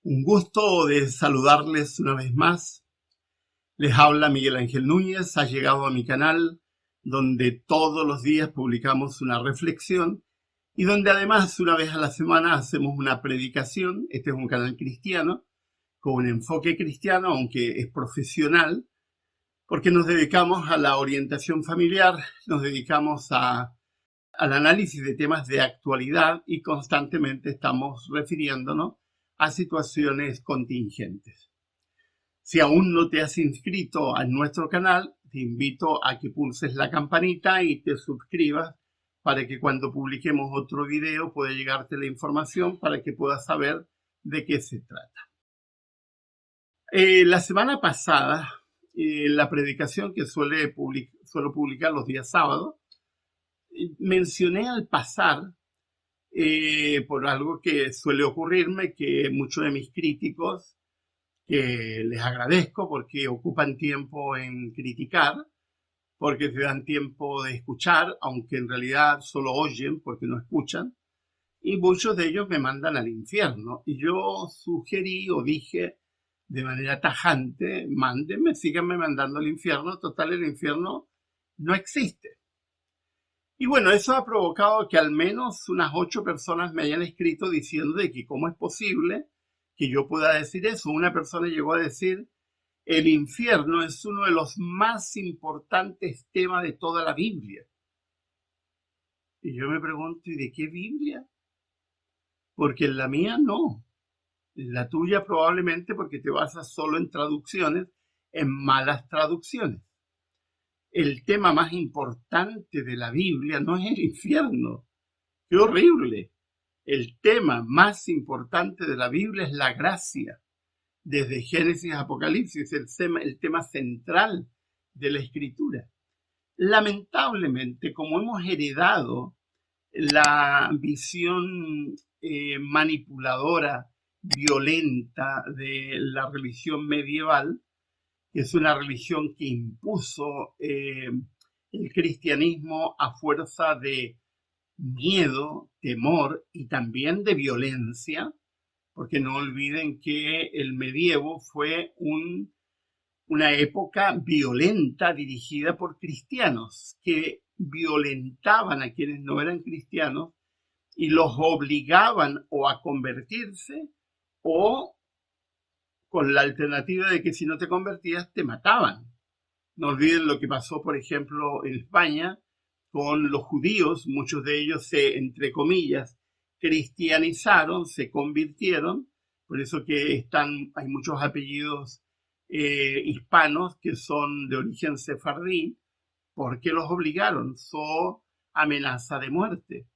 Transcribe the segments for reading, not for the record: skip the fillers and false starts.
Un gusto de saludarles una vez más. Les habla Miguel Ángel Núñez. Ha llegado a mi canal donde todos los días publicamos una reflexión y donde además una vez a la semana hacemos una predicación. Este es un canal cristiano con un enfoque cristiano, aunque es profesional, porque nos dedicamos a la orientación familiar, nos dedicamos al análisis de temas de actualidad y constantemente estamos refiriéndonos a situaciones contingentes. Si aún no te has inscrito a nuestro canal, te invito a que pulses la campanita y te suscribas para que cuando publiquemos otro video pueda llegarte la información para que puedas saber de qué se trata. La semana pasada, la predicación que suelo publicar los días sábados, mencioné al pasar por algo que suele ocurrirme, que muchos de mis críticos, que les agradezco porque ocupan tiempo en criticar, porque te dan tiempo de escuchar, aunque en realidad solo oyen porque no escuchan, y muchos de ellos me mandan al infierno. Y yo sugerí o dije de manera tajante, mándenme, síganme mandando al infierno, total el infierno no existe. Y bueno, eso ha provocado que al menos unas 8 personas me hayan escrito diciendo de que cómo es posible que yo pueda decir eso. Una persona llegó a decir, el infierno es uno de los más importantes temas de toda la Biblia. Y yo me pregunto, ¿y de qué Biblia? Porque en la mía no. En la tuya probablemente porque te basas solo en traducciones, en malas traducciones. El tema más importante de la Biblia no es el infierno. ¡Qué horrible! El tema más importante de la Biblia es la gracia. Desde Génesis a Apocalipsis, el tema central de la Escritura. Lamentablemente, como hemos heredado la visión manipuladora, violenta de la religión medieval, que es una religión que impuso el cristianismo a fuerza de miedo, temor y también de violencia, porque no olviden que el medievo fue una época violenta dirigida por cristianos que violentaban a quienes no eran cristianos y los obligaban o a convertirse o con la alternativa de que si no te convertías te mataban. No olviden lo que pasó, por ejemplo, en España con los judíos. Muchos de ellos se, entre comillas, cristianizaron, se convirtieron. Por eso que hay muchos apellidos hispanos que son de origen sefardí, porque los obligaron. Amenaza de muerte.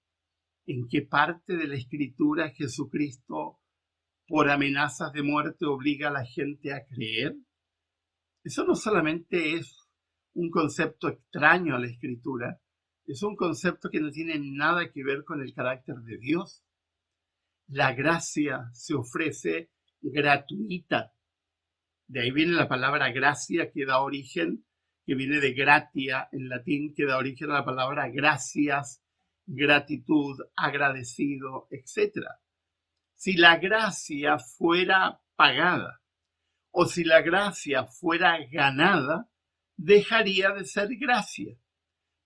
¿En qué parte de la escritura Jesucristo por amenazas de muerte obliga a la gente a creer? Eso no solamente es un concepto extraño a la escritura, es un concepto que no tiene nada que ver con el carácter de Dios. La gracia se ofrece gratuita. De ahí viene la palabra gracia que da origen, que viene de gratia en latín, que da origen a la palabra gracias, gratitud, agradecido, etc. Si la gracia fuera pagada o si la gracia fuera ganada, dejaría de ser gracia,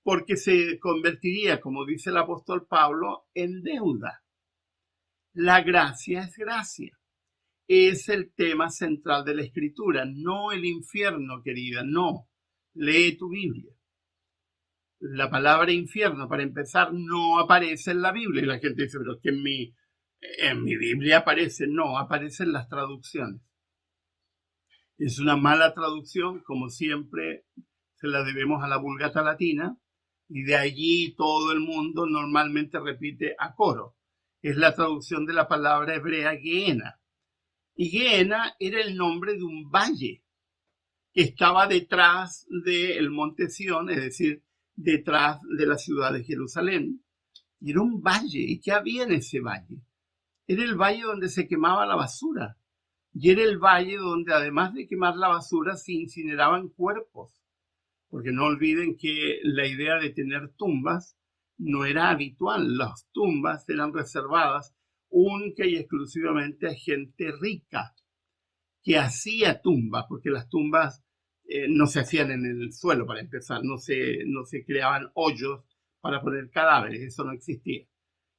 porque se convertiría, como dice el apóstol Pablo, en deuda. La gracia es gracia. Es el tema central de la escritura, no el infierno, querida, no. Lee tu Biblia. La palabra infierno, para empezar, no aparece en la Biblia. Y la gente dice, pero es que en mi Biblia aparece. No, aparece en las traducciones. Es una mala traducción, como siempre se la debemos a la Vulgata Latina, y de allí todo el mundo normalmente repite a coro. Es la traducción de la palabra hebrea Gehenna. Y Gehenna era el nombre de un valle que estaba detrás del monte Sión, es decir, detrás de la ciudad de Jerusalén. Y era un valle. ¿Y qué había en ese valle? Era el valle donde se quemaba la basura. Y era el valle donde, además de quemar la basura, se incineraban cuerpos. Porque no olviden que la idea de tener tumbas no era habitual. Las tumbas eran reservadas única y exclusivamente a gente rica que hacía tumbas, porque las tumbas no se hacían en el suelo para empezar, no se creaban hoyos para poner cadáveres, eso no existía.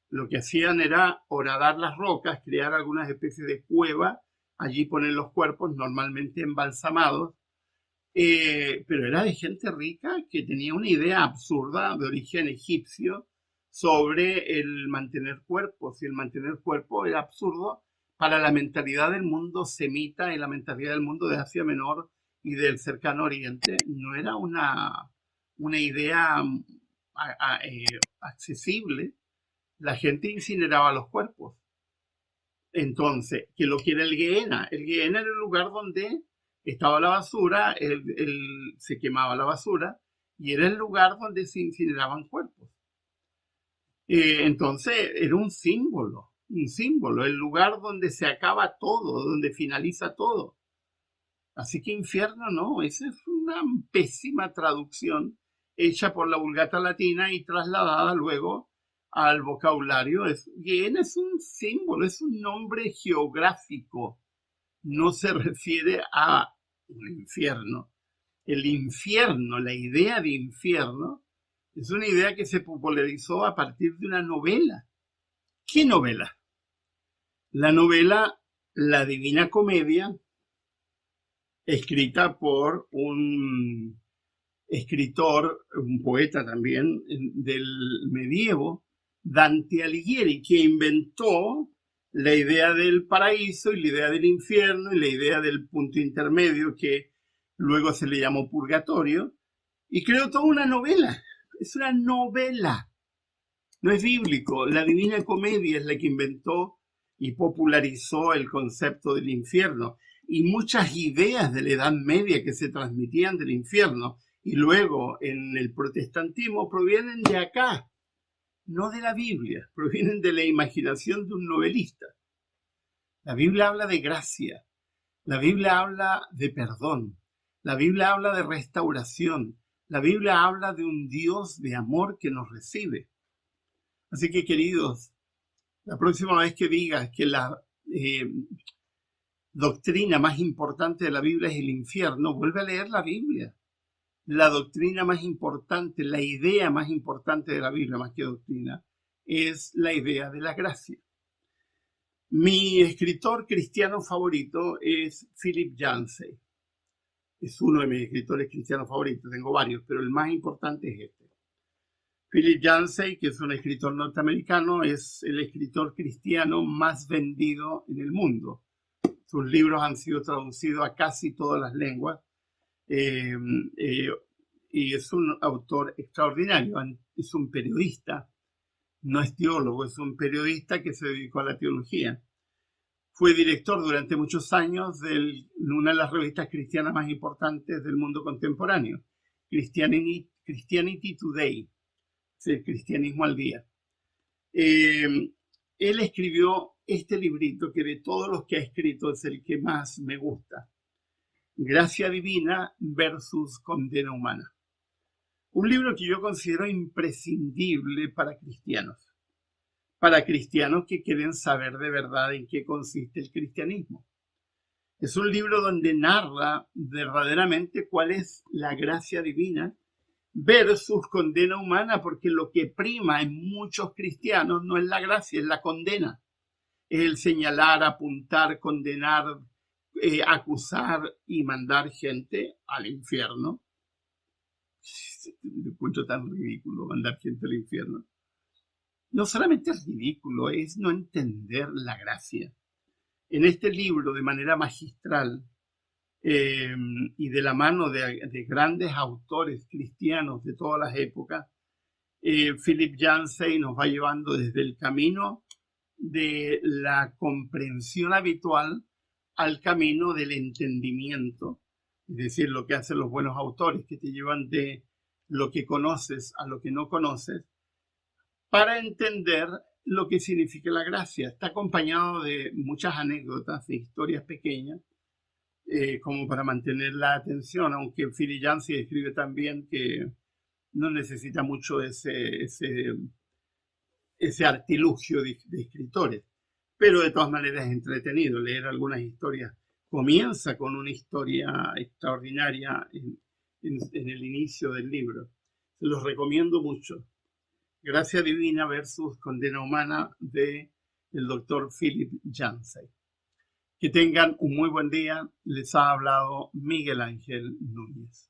Lo que hacían era horadar las rocas, crear algunas especies de cueva, allí poner los cuerpos normalmente embalsamados, pero era de gente rica que tenía una idea absurda de origen egipcio sobre el mantener cuerpos, y el mantener cuerpos era absurdo para la mentalidad del mundo semita y la mentalidad del mundo de Asia Menor y del Cercano Oriente. No era una idea accesible. La gente incineraba los cuerpos. Entonces, ¿qué lo que era el Gehenna? El Gehenna era el lugar donde estaba la basura, se quemaba la basura, y era el lugar donde se incineraban cuerpos. Entonces, era un símbolo, el lugar donde se acaba todo, donde finaliza todo. Así que infierno no, esa es una pésima traducción hecha por la Vulgata Latina y trasladada luego al vocabulario. Gehenna es un símbolo, es un nombre geográfico, no se refiere a un infierno. El infierno, la idea de infierno, es una idea que se popularizó a partir de una novela. ¿Qué novela? La novela La Divina Comedia, escrita por un escritor, un poeta también del medievo, Dante Alighieri, que inventó la idea del paraíso y la idea del infierno y la idea del punto intermedio que luego se le llamó purgatorio, y creó toda una novela. Es una novela, no es bíblico. La Divina Comedia es la que inventó y popularizó el concepto del infierno, y muchas ideas de la Edad Media que se transmitían del infierno y luego en el protestantismo provienen de acá, no de la Biblia, provienen de la imaginación de un novelista. La Biblia habla de gracia, la Biblia habla de perdón, la Biblia habla de restauración, la Biblia habla de un Dios de amor que nos recibe. Así que, queridos, la próxima vez que digas que la doctrina más importante de la Biblia es el infierno, vuelve a leer la Biblia. La doctrina más importante, la idea más importante de la Biblia, más que doctrina, es la idea de la gracia. Mi escritor cristiano favorito es Philip Yancey. Es uno de mis escritores cristianos favoritos, tengo varios, pero el más importante es este. Philip Yancey, que es un escritor norteamericano, es el escritor cristiano más vendido en el mundo. Sus libros han sido traducidos a casi todas las lenguas. Y es un autor extraordinario, es un periodista, no es teólogo, es un periodista que se dedicó a la teología. Fue director durante muchos años de una de las revistas cristianas más importantes del mundo contemporáneo, Christianity Today, el cristianismo al día. Él escribió este librito que de todos los que ha escrito es el que más me gusta. Gracia divina versus condena humana. Un libro que yo considero imprescindible para cristianos que quieren saber de verdad en qué consiste el cristianismo. Es un libro donde narra verdaderamente cuál es la gracia divina versus condena humana, porque lo que prima en muchos cristianos no es la gracia, es la condena. Es el señalar, apuntar, condenar, acusar y mandar gente al infierno. Me encuentro tan ridículo mandar gente al infierno. No solamente es ridículo, es no entender la gracia. En este libro, de manera magistral y de la mano de grandes autores cristianos de todas las épocas, Philip Yancey nos va llevando desde el camino de la comprensión habitual al camino del entendimiento, es decir, lo que hacen los buenos autores, que te llevan de lo que conoces a lo que no conoces, para entender lo que significa la gracia. Está acompañado de muchas anécdotas, de historias pequeñas, como para mantener la atención, aunque Philip Yancey escribe también que no necesita mucho ese artilugio de escritores. pero de todas maneras es entretenido leer algunas historias. Comienza con una historia extraordinaria en el inicio del libro. Se los recomiendo mucho. Gracia Divina versus Condena Humana de el doctor Philip Yancey. Que tengan un muy buen día. Les ha hablado Miguel Ángel Núñez.